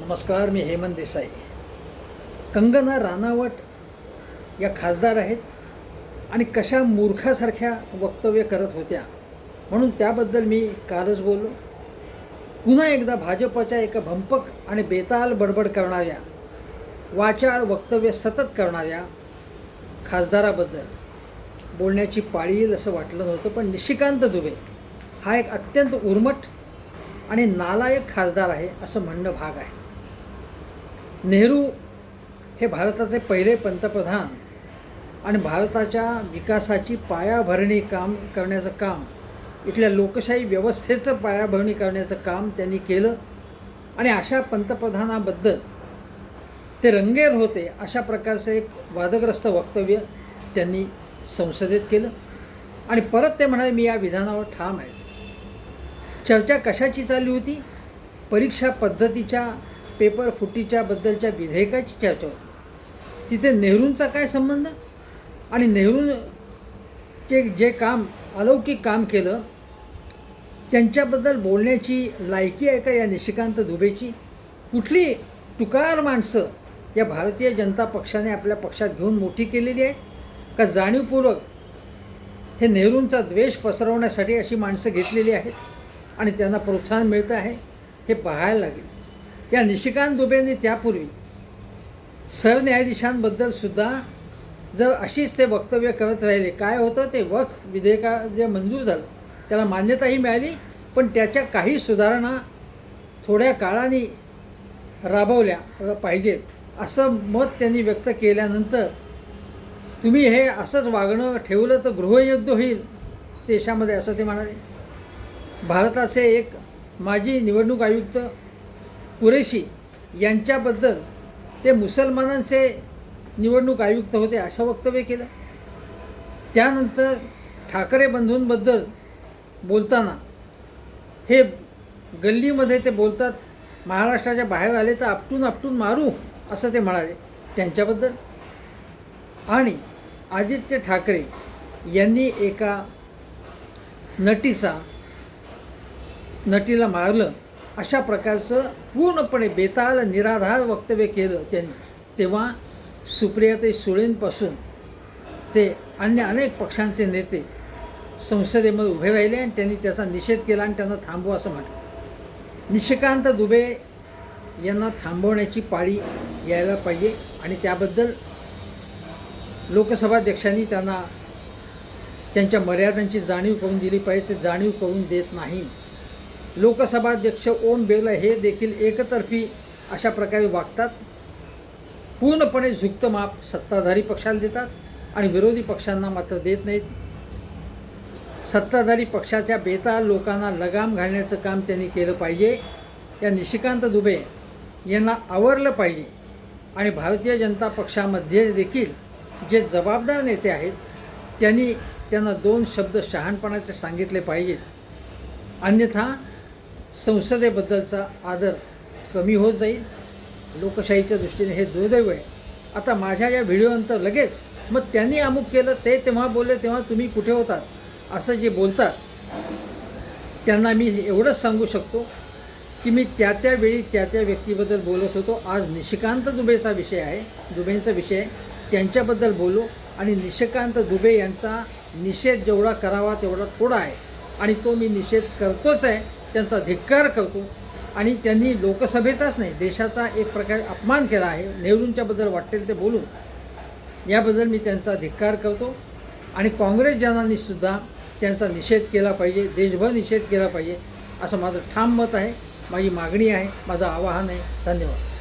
नमस्कार, मी हेमंत देसाई. कंगना राणावत या खासदार आहेत आणि कशा मूर्खासारख्या वक्तव्य करत होत्या म्हणून त्याबद्दल मी कालच बोललो. पुन्हा एकदा भाजपच्या एका भंपक आणि बेताल बडबड करणाऱ्या, वाचाळ वक्तव्य सतत करणाऱ्या खासदाराबद्दल बोलण्याची पाळी येईल असं वाटलं नव्हतं. पण निशिकांत दुबे हा एक अत्यंत उर्मट आणि नालायक खासदार आहे असं म्हणणं भाग आहे. नेहरू हे भारताचे पहिले पंतप्रधान आणि भारताच्या विकासाची पायाभरणी करण्याचं काम, इथल्या लोकशाही व्यवस्थेचं पायाभरणी करण्याचं काम त्यांनी केलं. आणि अशा पंतप्रधानाबद्दल ते रंगेल होते अशा प्रकारचं एक वादग्रस्त वक्तव्य त्यांनी संसदेत केलं. आणि परत ते म्हणाले, मी या विधानावर ठाम आहे. चर्चा कशाची चालली होती? परीक्षा पद्धतीच्या पेपर फुटीच्या बद्दलच्या विधेयकाची चर्चा होती. तिथे नेहरूंचा काय संबंध? आणि नेहरूंचे जे काम, अलौकिक काम केलं, त्यांच्याबद्दल बोलण्याची लायकी आहे का या निशिकांत दुबेची? कुठली टुकार माणसं या भारतीय जनता पक्षाने आपल्या पक्षात घेऊन मोठी केलेली आहे का? जाणीवपूर्वक हे नेहरूंचा द्वेष पसरवण्यासाठी अशी माणसं घेतलेली आहेत आणि त्यांना प्रोत्साहन मिळतं आहे, हे पाहायला लागेल. या निशिकांत दुबेंनी त्यापूर्वी सरन्यायाधीशांबद्दल सुद्धा जर अशीच ते वक्तव्य करत राहिले, काय होतं ते वक्फ विधेयका जे मंजूर झालं त्याला मान्यताही मिळाली, पण त्याच्या काही सुधारणा थोड्या काळाने राबवल्या पाहिजेत असं मत त्यांनी व्यक्त केल्यानंतर, तुम्ही हे असंच वागणं ठेवलं तर गृहयुद्ध होईल देशामध्ये असं ते म्हणाले. भारताचे एक माजी निवडणूक आयुक्त कुरेशी यांच्याबद्दल ते मुसलमानांचे निवडणूक आयुक्त होते असं वक्तव्य केलं. त्यानंतर ठाकरे बंधूंबद्दल बोलताना हे गल्लीमध्ये ते बोलतात, महाराष्ट्राच्या बाहेर आले तर आपटून आपटून मारू असं ते म्हणाले त्यांच्याबद्दल. आणि आदित्य ठाकरे यांनी एका नटीला मारलं अशा प्रकारचं पूर्णपणे बेताल निराधार वक्तव्य केलं त्यांनी. तेव्हा सुप्रियाताई सुळेंपासून ते अन्य अनेक पक्षांचे नेते संसदेमध्ये उभे राहिले आणि त्यांनी त्याचा निषेध केला आणि त्यांना थांबवा असं म्हटलं. निशिकांत दुबे यांना थांबवण्याची पाळी यायला पाहिजे आणि त्याबद्दल लोकसभाध्यक्षांनी त्यांना त्यांच्या मर्यादांची जाणीव करून दिली पाहिजे. ते जाणीव करून देत नाही. लोकसभाध्यक्ष ओम बिर्ला हे देखील एकतर्फी अशा प्रकारे वागतात. पूर्णपणे झुकतं माप सत्ताधारी पक्षाला देतात आणि विरोधी पक्षांना मात्र देत नाहीत. सत्ताधारी पक्षाच्या बेताल लोकांना लगाम घालण्याचं काम त्यांनी केलं पाहिजे. या निशिकांत दुबे यांना आवरलं पाहिजे. आणि भारतीय जनता पक्षामध्ये देखील जे जबाबदार नेते आहेत त्यांना 2 शब्द शहाणपणाचे सांगितले पाहिजेत. अन्यथा संसदेबद्दलचा आदर कमी होत जाईल. लोकशाहीच्या दृष्टीने हे दुर्दैव आहे. आता माझ्या या व्हिडिओनंतर लगेच मग त्यांनी अमुक केलं, ते तेव्हा बोलले, तेव्हा तुम्ही कुठे होतात असं जे बोलतात त्यांना मी एवढंच सांगू शकतो की मी त्या वेळी त्या व्यक्तीबद्दल बोलत होतो. आज निशिकांत दुबेचा विषय आहे, दुबेंचा विषय आहे, त्यांच्याबद्दल बोललो. आणि निशिकांत दुबे यांचा निषेध जेवढा करावा तेवढा थोडा आहे आणि तो मी निषेध करतोच आहे. त्यांचा धिक्कार करतो. आणि त्यांनी लोकसभेचाच नाही, देशाचा एक प्रकारे अपमान केला आहे. नेहरूंच्याबद्दल वाटेल ते बोलून, याबद्दल मी त्यांचा धिक्कार करतो. आणि काँग्रेस जनांनीसुद्धा त्यांचा निषेध केला पाहिजे, देशभर निषेध केला पाहिजे असं माझं ठाम मत आहे, माझी मागणी आहे, माझं आवाहन आहे. धन्यवाद.